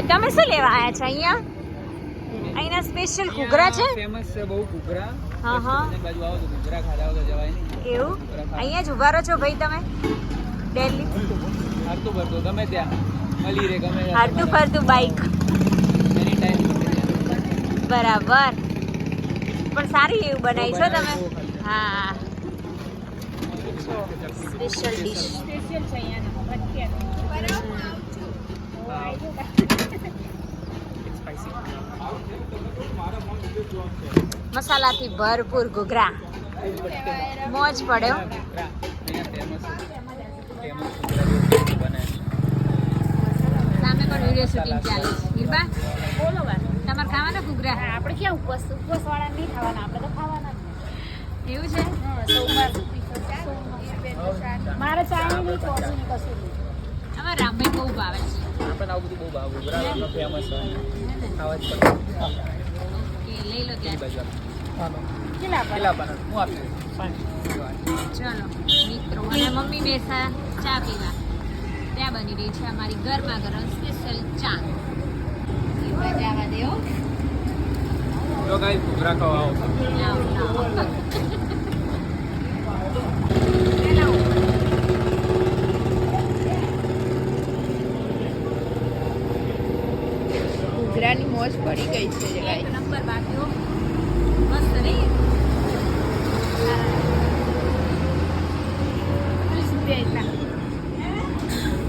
તમે શું લેવા આયા છો અહીંયા? અહીંના સ્પેશિયલ ઘૂઘરા છે? ફેમસ છે બહુ ઘૂઘરા. હા હા. અને બાજુ આવો તો ઘૂઘરા ખાધા તો જવાય નહીં. એવું? અહીંયા જ ઉભા રહો છો ભાઈ તમે? દિલ્હી હરતું ફરતું ગમે ત્યાં મળી રે ગમે ત્યાં. હરતું ફરતું બાઈક. એની ટાઈમ બરાબર. પણ સારી એવું બનાવી છો તમે. હા. Special dish. સ્પેશિયલ છે મસાલાથી ભરપૂર ઘૂઘરા. મોજ પડ્યો. સામે પણ વિડીયો શૂટિંગ ચાલે છે. હીરબા બોલો બા, તમારે ખાવાના ઘૂઘરા? આપણે ક્યાં ઉપવાસ વાળા નહીં ખાવાના, આપણે તો ખાવાના. એવું છે? મારે ચાય નહીં પહોંચી નહીં કશું. અમારે રામભાઈ બહુ ભાવે છે. આપણને આવું બધું બહુ ભાવે. ઘૂઘરા ફેમસ છે. ખાવા જ પડે. ઓકે, લઈ લો ત્યાં. કેટલા બને હું આપી ચલો મિત્રો અને મમ્મી બેસા ચા પીવા. ત્યાં બની રહી છે અમારી ગરમા ગરમ સ્પેશિયલ ચા. જવા દો. જો ગાઈસ ઘૂઘરા ખાવા આવો. ઘૂઘરાની મોજ પડી ગઈ છે. એક નંબર બાકી મસ્ત નહીં? 30 રૂપિયા એટલા.